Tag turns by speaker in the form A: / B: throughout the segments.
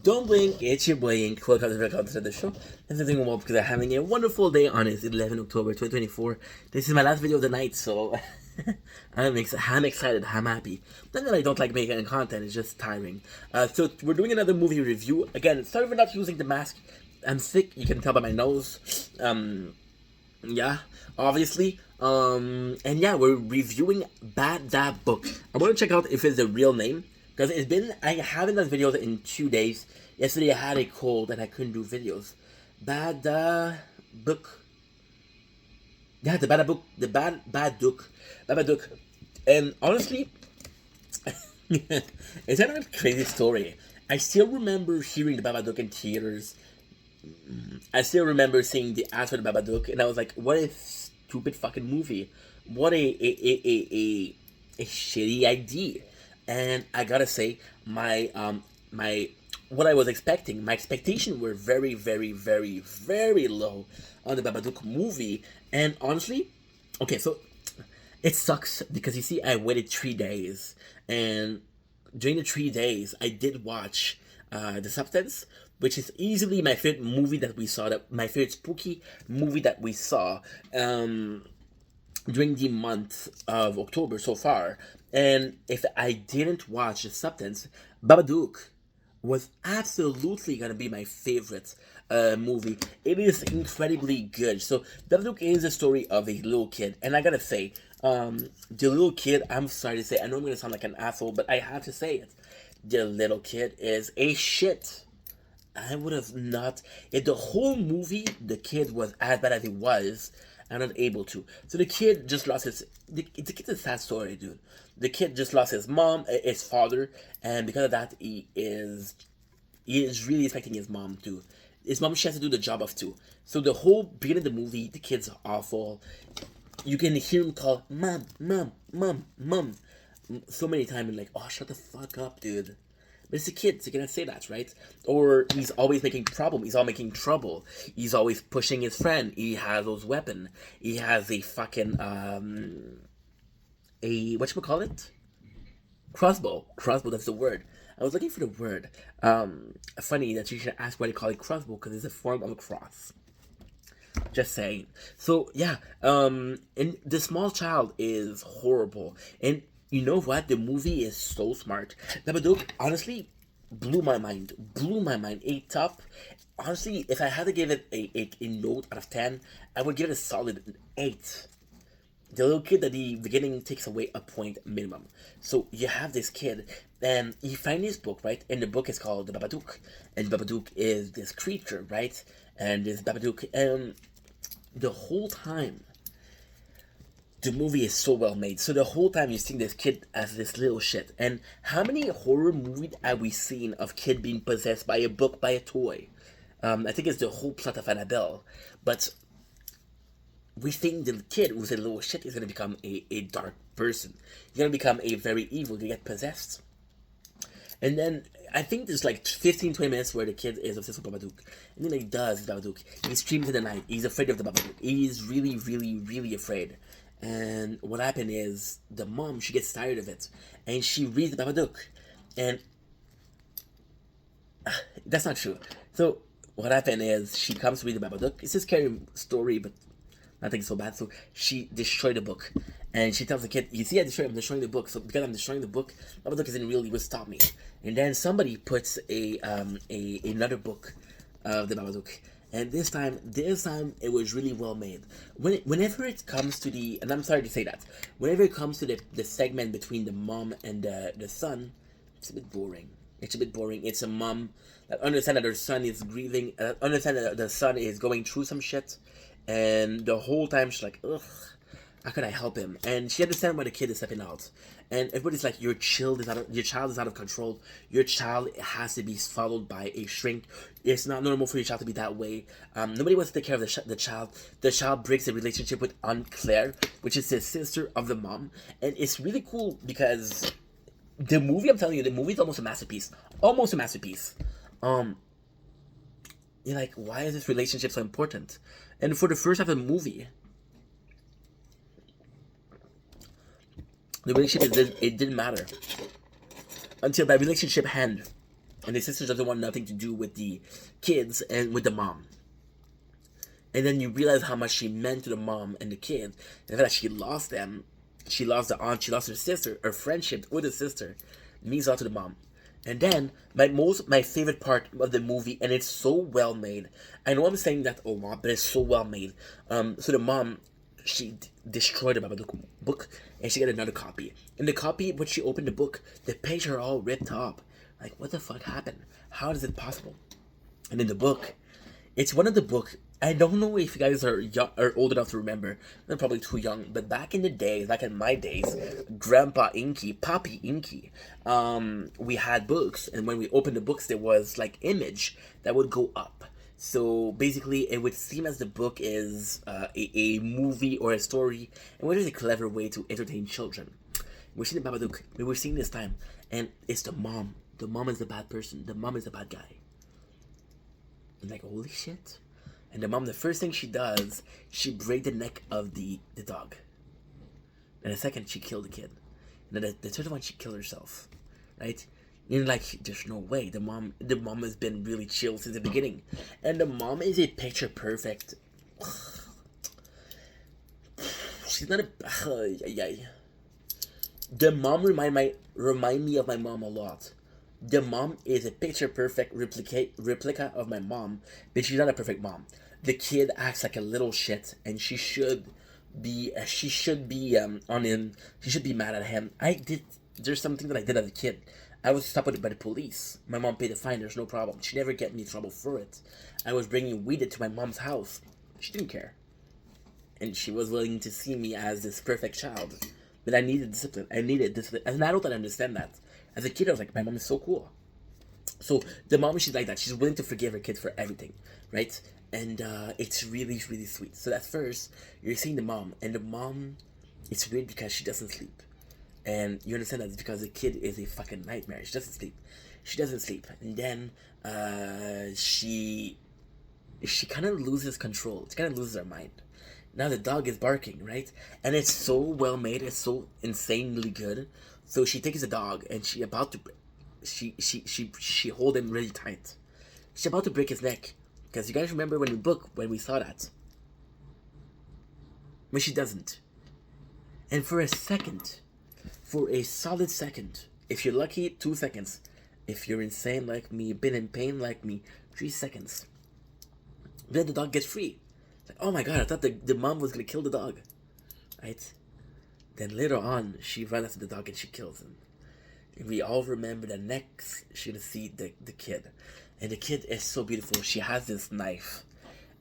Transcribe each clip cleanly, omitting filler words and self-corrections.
A: Don't blink, it's your boy Ink. Welcome to the show. And I'm doing well because I'm having a wonderful day on it. 11 October 2024. This is my last video of the night, so I'm excited, I'm happy. Not that I don't like making content, it's just tiring. So we're doing another movie review. Again, sorry for not using the mask. I'm sick, you can tell by my nose. Yeah, obviously. And yeah, we're reviewing Babadook. I want to check out if it's the real name. Because I haven't done videos in 2 days. Yesterday I had a cold and I couldn't do videos. Babadook. Yeah, the Babadook. And honestly, it's kind of a crazy story. I still remember hearing the Babadook in theaters. I still remember seeing the ads for the Babadook, and I was like, what a stupid fucking movie. What a shitty idea. And I gotta say, my what I was expecting, my expectations were very, very, very, very low on the Babadook movie. And honestly, okay, so it sucks because you see, I waited 3 days, and during the 3 days, I did watch The Substance, which is easily my favorite movie that we saw, that my favorite spooky movie that we saw. During the month of October so far. And if I didn't watch The Substance, Babadook was absolutely gonna be my favorite movie. It is incredibly good. So Babadook is the story of a little kid, and I gotta say, the little kid. I'm sorry to say, I know I'm gonna sound like an asshole, but I have to say it. The little kid is a shit. I would have not. If the whole movie, the kid was as bad as he was, I'm not able to. So the kid just lost his. The kid's a sad story, dude. The kid just lost his mom, his father, and because of that, he is really expecting his mom to. His mom, she has to do the job of two. So the whole beginning of the movie, the kid's awful. You can hear him call mom, mom, mom, mom, so many times, and like, oh, shut the fuck up, dude. But it's a kid, so you cannot say that, right? Or he's always making problem. He's all making trouble. He's always pushing his friend. He has those weapon. He has a fucking a whatchamacallit? Crossbow. Crossbow, that's the word. I was looking for the word. Funny that you should ask why they call it crossbow, because it's a form of a cross. Just saying. So yeah, and the small child is horrible. And you know what? The movie is so smart. Babadook honestly blew my mind. Blew my mind. A top. Honestly, if I had to give it a note out of 10, I would give it a solid 8. The little kid at the beginning takes away a point minimum. So you have this kid, and you find this book, right? And the book is called the Babadook, and Babadook is this creature, right? And this Babadook, and the whole time, the movie is so well made. So the whole time you see this kid as this little shit. And how many horror movies have we seen of kid being possessed by a book, by a toy? I think it's the whole plot of Annabelle, but we think the kid who's a little shit is going to become a dark person. He's going to become a very evil, to get possessed. And then I think there's like 15, 20 minutes where the kid is obsessed with Babadook. And then he does Babadook. He screams in the night. He's afraid of the Babadook. He's really, really, really afraid. And what happened is the mom, she gets tired of it. And she reads the Babadook. And that's not true. So what happened is she comes to read the Babadook. It's a scary story, but nothing so bad. So she destroyed the book, and she tells the kid, "You see, I'm destroying the book. So because I'm destroying the book, Babadook isn't really will stop me." And then somebody puts a another book of the Babadook, and this time it was really well made. Whenever it comes to the, and I'm sorry to say that, whenever it comes to the segment between the mom and the son, it's a bit boring. It's a bit boring. It's a mom that understands that her son is grieving, understands that the son is going through some shit, and the whole time she's like, ugh, how can I help him? And she understands why the kid is stepping out. And everybody's like, your child is out of control. Your child has to be followed by a shrink. It's not normal for your child to be that way. Nobody wants to take care of the child. The child breaks a relationship with Aunt Claire, which is the sister of the mom. And it's really cool because the movie, I'm telling you, the movie is almost a masterpiece. Almost a masterpiece. You're like, why is this relationship so important? And for the first half of the movie, the relationship, it didn't matter until that relationship ended. and the sister doesn't want nothing to do with the kids and with the mom. And then you realize how much she meant to the mom and the kid, and the fact that she lost them. She lost the aunt, she lost her sister, her friendship with the sister means a lot to the mom. And then my favorite part of the movie, and it's so well made. I know I'm saying that a lot, but it's so well made. So the mom, she destroyed the babadook book, and she got another copy. In the copy, when she opened the book, the pages are all ripped up. Like, what the fuck happened? How is it possible? And in the book, it's one of the book. I don't know if you guys are young, or old enough to remember. I'm probably too young, but back in the days, back in my days, Grandpa Inky, Poppy Inky, we had books, and when we opened the books, there was like image that would go up. So basically, it would seem as the book is a movie or a story, and what is a clever way to entertain children. We're seeing the Babadook. We're seeing this time, and it's the mom. The mom is the bad person. The mom is the bad guy. And like, holy shit. And the mom, the first thing she does, she break the neck of the dog. And the second, she killed the kid. And then the third one, she killed herself. Right? And like, there's no way. The mom has been really chill since the beginning. And the mom is a picture perfect. She's not a... The mom remind me of my mom a lot. The mom is a picture perfect replica of my mom, but she's not a perfect mom. The kid acts like a little shit, and she should be on him. She should be mad at him. There's something that I did as a kid. I was stopped by the police. My mom paid the fine. There's no problem. She never get me in trouble for it. I was bringing weed to my mom's house. She didn't care, and she was willing to see me as this perfect child. But I needed discipline. As an adult, I understand that. As a kid, I was like, my mom is so cool. So the mom, she's like that. She's willing to forgive her kid for everything, right? And it's really, really sweet. So at first, you're seeing the mom, and the mom, it's weird because she doesn't sleep. And you understand that it's because the kid is a fucking nightmare. She doesn't sleep. And then she kind of loses control. She kind of loses her mind. Now the dog is barking, right? And it's so well made. It's so insanely good. So she takes the dog, and she hold him really tight. She's about to break his neck, because you guys remember when we saw that. But she doesn't. And for a solid second, if you're lucky, 2 seconds. If you're insane like me, been in pain like me, 3 seconds. Then the dog gets free. Like, oh my god, I thought the mom was gonna kill the dog. Right? Then later on, she runs after the dog and she kills him. And we all remember that next, she's gonna see the kid. And the kid is so beautiful. She has this knife.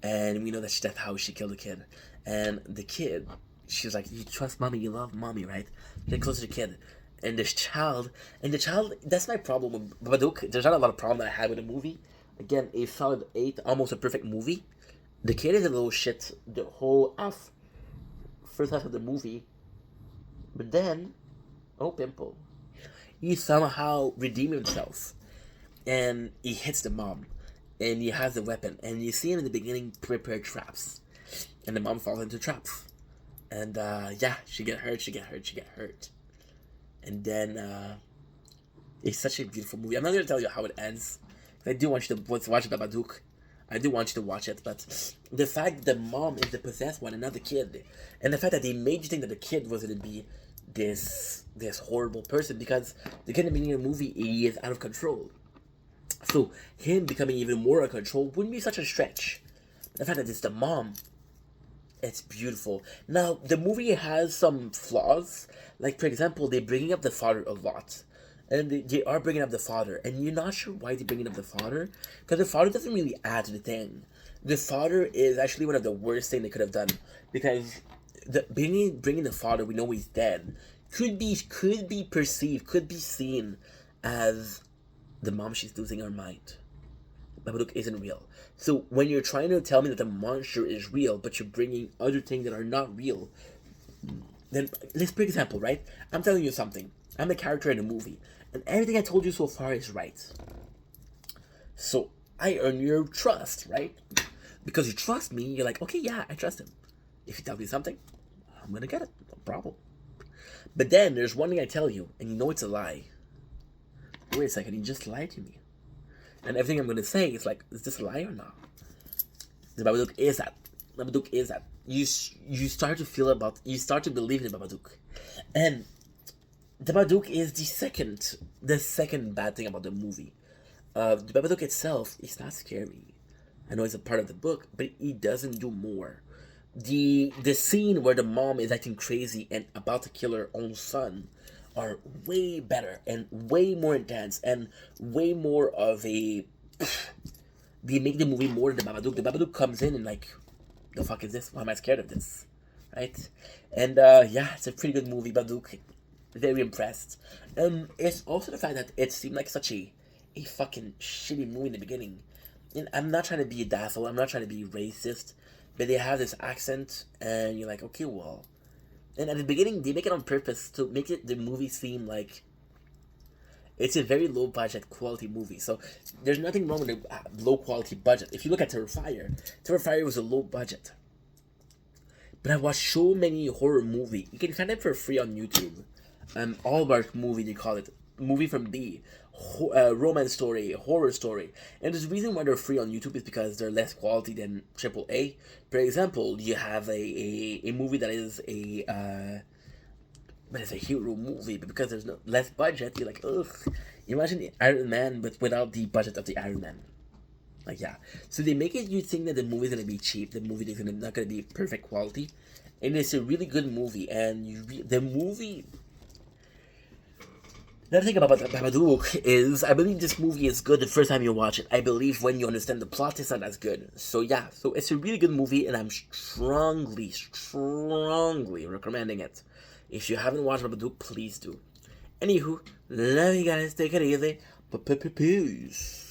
A: And we know that's how she killed the kid. And the kid, she's like, you trust mommy, you love mommy, right? Get close to the kid. And the child, that's my problem with Babadook. There's not a lot of problem that I had with the movie. Again, a solid 8, almost a perfect movie. The kid is a little shit the whole first half of the movie. But then, oh pimple, he somehow redeemed himself. And he hits the mom. And he has a weapon. And you see him in the beginning prepare traps. And the mom falls into traps. And she get hurt. And then it's such a beautiful movie. I'm not going to tell you how it ends. I do want you to watch Babadook. I do want you to watch it, but the fact that the mom is the possessed one and not the kid, and the fact that they made you think that the kid was going to be this horrible person, because the kid in the beginning of the movie, he is out of control. So him becoming even more out of control wouldn't be such a stretch. The fact that it's the mom, it's beautiful. Now, the movie has some flaws. Like, for example, they're bringing up the father a lot. And they are bringing up the father. And you're not sure why they're bringing up the father. Because the father doesn't really add to the thing. The father is actually one of the worst things they could have done. Because bringing the father, we know he's dead, could be seen as the mom, she's losing her mind. Babadook isn't real. So when you're trying to tell me that the monster is real, but you're bringing other things that are not real, then let's for example, right? I'm telling you something. I'm the character in the movie, and everything I told you so far is right. So I earn your trust, right? Because you trust me, you're like, okay, yeah, I trust him. If you tell me something, I'm gonna get it, no problem. But then there's one thing I tell you, and you know it's a lie. Wait a second, you just lied to me. And everything I'm gonna say is like, is this a lie or not? The babadook is that. Babadook is that. You start to feel about. You start to believe in the babadook, and the babadook is the second bad thing about the movie. The babadook itself is not scary. I know it's a part of the book, but it doesn't do more. The scene where the mom is acting crazy and about to kill her own son are way better and way more intense and way more of a. They make the movie more than the Babadook. The Babadook comes in and like, the fuck is this? Why am I scared of this? Right? And yeah, it's a pretty good movie, Babadook. Very impressed. It's also the fact that it seemed like such a fucking shitty movie in the beginning. And I'm not trying to be a dazzle. I'm not trying to be racist, but they have this accent, and you're like, okay, well. And at the beginning, they make it on purpose to make it the movie seem like it's a very low budget quality movie. So there's nothing wrong with a low quality budget. If you look at Terrifier was a low budget. But I watched so many horror movie. You can find it for free on YouTube. Allmark movie they call it. Movie from B. Romance story, horror story. And the reason why they're free on YouTube is because they're less quality than AAA. For example, you have a movie that is but it's a hero movie, but because there's no less budget, you're like, ugh. Imagine the Iron Man, but without the budget of the Iron Man. Like, yeah. So they make it you think that the movie's gonna be cheap, the movie is not gonna be perfect quality, and it's a really good movie. And the movie. Another thing about Babadook is, I believe this movie is good the first time you watch it. I believe when you understand the plot, it's not as good. So yeah, so it's a really good movie, and I'm strongly recommending it. If you haven't watched Babadook, please do. Anywho, love you guys. Take it easy. Peace.